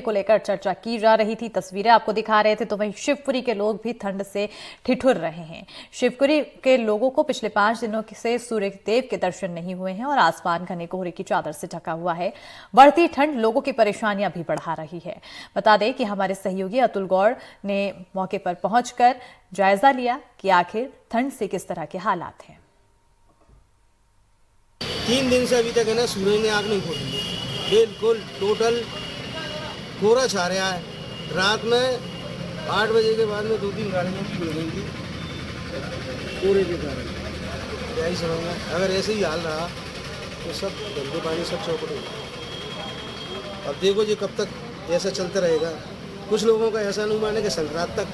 को लेकर चर्चा की जा रही थी। तस्वीरें आपको दिखा रहे थे, तो वहीं शिवपुरी के लोग भी ठंड से ठिठुर रहे हैं। शिवपुरी के लोगों को पिछले 5 दिनों से सूर्य देव के दर्शन नहीं हुए हैं और आसमान घने कोहरे की चादर से ढका हुआ है। बढ़ती ठंड लोगों की परेशानियां भी बढ़ा रही है। बता दें कि हमारे सहयोगी अतुल गौड़ ने मौके पर पहुंचकर जायजा लिया कि आखिर ठंड से किस तरह के हालात हैं। 3 दिन से अभी तक है ना, सूरज ने आग नहीं खोली है। बिल्कुल टोटल कोहरा छा रहा है। रात में 8 बजे के बाद में 2-3 गाड़ियाँ भी खुल गई थी कोहरे के कारण। यही समझना, अगर ऐसे ही हाल रहा तो सब गंदे पानी सब चौपट होगा। अब देखो जी कब तक ऐसा चलता रहेगा। कुछ लोगों का ऐसा अनुमान है कि संक्रांत तक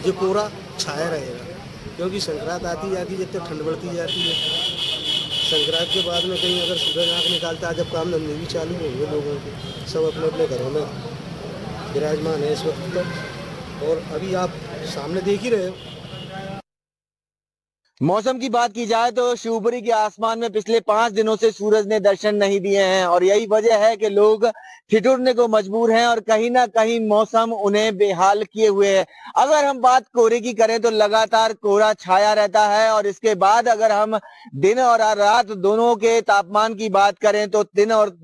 जो कोहरा छाया रहेगा, क्योंकि संक्रांत आती जाती जब तक ठंड बढ़ती जाती है। संक्रांत के बाद में कहीं अगर सूरज आँख निकालता है, जब काम धंधे भी चालू होंगे लोगों के, सब अपने अपने घरों में विराजमान है इस वक्त तक। और अभी आप सामने देख ही रहे हो। मौसम की बात की जाए तो शिवपुरी के आसमान में पिछले 5 दिनों से सूरज ने दर्शन नहीं दिए हैं और यही वजह है कि लोग ठिठुरने को मजबूर हैं और कहीं ना कहीं मौसम उन्हें बेहाल किए हुए है। अगर हम बात कोहरे की करें तो लगातार कोहरा छाया रहता है और इसके बाद अगर हम दिन और रात दोनों के तापमान की बात करें तो दिन और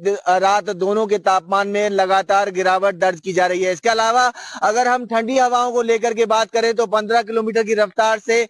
रात दोनों के तापमान में लगातार गिरावट दर्ज की जा रही है। इसके अलावा अगर हम ठंडी हवाओं को लेकर के बात करें तो 15 किलोमीटर की रफ्तार से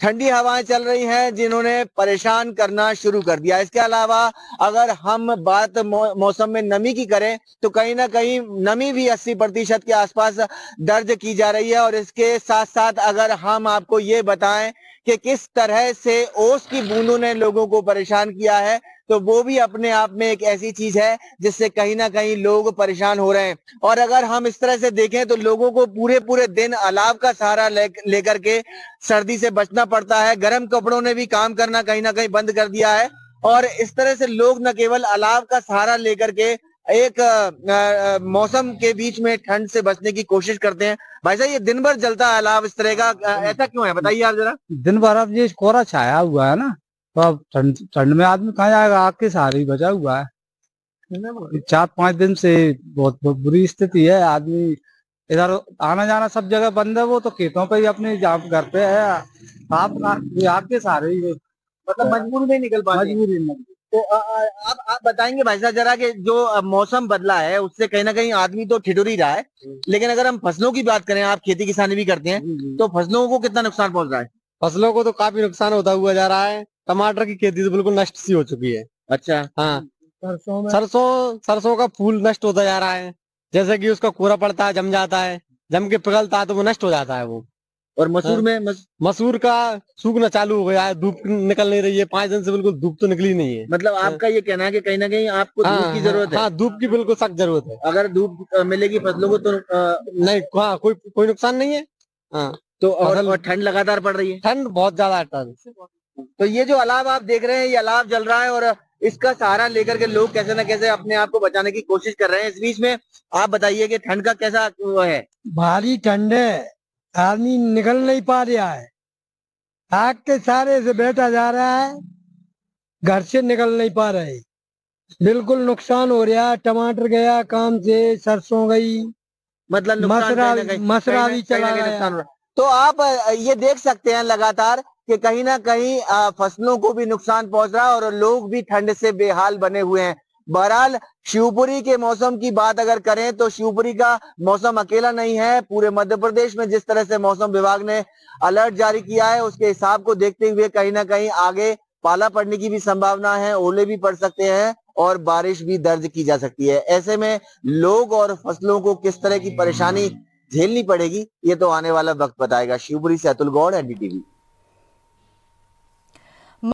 ठंडी हवाएं चल रही हैं, जिन्होंने परेशान करना शुरू कर दिया। इसके अलावा अगर हम बात मौसम में नमी की करें तो कहीं ना कहीं नमी भी 80% के आसपास दर्ज की जा रही है। और इसके साथ साथ अगर हम आपको ये बताएं कि किस तरह से ओस की बूंदों ने लोगों को परेशान किया है, तो वो भी अपने आप में एक ऐसी चीज है जिससे कहीं ना कहीं लोग परेशान हो रहे हैं। और अगर हम इस तरह से देखें तो लोगों को पूरे पूरे दिन अलाव का सहारा लेकर के सर्दी से बचना पड़ता है। गर्म कपड़ों ने भी काम करना कहीं ना कहीं बंद कर दिया है और इस तरह से लोग न केवल अलाव का सहारा लेकर के एक मौसम के बीच में ठंड से बचने की कोशिश करते हैं। भाई साहब, ये दिन भर जलता है अलाव इस तरह का, ऐसा क्यों है बताइए आप जरा। दिन भर अब ये कोहरा छाया हुआ है ना, तो अब ठंड में आदमी कहाँ जाएगा, आग के सहारे ही बचा हुआ है। 4-5 दिन से बहुत बुरी स्थिति है। आदमी इधर आना जाना सब जगह बंद है, वो तो खेतों पे ही अपने जहाँ घर पे है आप आग के सहारे ही मतलब मजबूर नहीं निकल पाते। मजबूरी नहीं। तो आप बताएंगे भाई साहब जरा कि जो मौसम बदला है उससे कहीं ना कहीं आदमी तो ठिठुर ही रहा है, लेकिन अगर हम फसलों की बात करें, आप खेती किसानी भी करते हैं, तो फसलों को कितना नुकसान पहुंच रहा है? फसलों को तो काफी नुकसान होता हुआ जा रहा है। टमाटर की खेती तो बिल्कुल नष्ट सी हो चुकी है। अच्छा। हाँ, सरसों सरसों का फूल नष्ट होता जा रहा है। जैसे कि उसका कोहरा पड़ता है, जम जाता है, जम के पिघलता है तो वो नष्ट हो जाता है वो। और मसूर में मसूर का सूखना चालू हो गया है, धूप निकल नहीं रही है। 5 दिन से बिल्कुल धूप तो निकली नहीं है। मतलब आपका ये कहना है कि कहीं ना कहीं आपको धूप की जरूरत है? हाँ, धूप की बिल्कुल सख्त जरूरत है। अगर धूप मिलेगी फसलों को तो नहीं, हाँ, कोई नुकसान नहीं है। हाँ, तो और ठंड लगातार पड़ रही है, ठंड बहुत ज्यादा है। तो ये जो अलाव आप देख रहे हैं, ये अलाव जल रहा है और इसका सहारा लेकर के लोग कैसे न कैसे अपने आप को बचाने की कोशिश कर रहे हैं। इस बीच में आप बताइए कि ठंड का कैसा वो है? भारी ठंड है, आदमी निकल नहीं पा रहा है। आग के सहारे से बैठा जा रहा है, घर से निकल नहीं पा रहे। बिल्कुल नुकसान हो रहा है। टमाटर गया काम से, सरसों गई, मतलब मसरा भी चला गया। तो आप ये देख सकते हैं लगातार कि कहीं ना कहीं फसलों को भी नुकसान पहुंच रहा है और लोग भी ठंड से बेहाल बने हुए हैं। बहरहाल शिवपुरी के मौसम की बात अगर करें तो शिवपुरी का मौसम अकेला नहीं है। पूरे मध्य प्रदेश में जिस तरह से मौसम विभाग ने अलर्ट जारी किया है, उसके हिसाब को देखते हुए कहीं ना कहीं आगे पाला पड़ने की भी संभावना है, ओले भी पड़ सकते हैं और बारिश भी दर्ज की जा सकती है। ऐसे में लोग और फसलों को किस तरह की परेशानी झेलनी पड़ेगी, ये तो आने वाला वक्त बताएगा। शिवपुरी से अतुल गौड़, एनडीटीवी।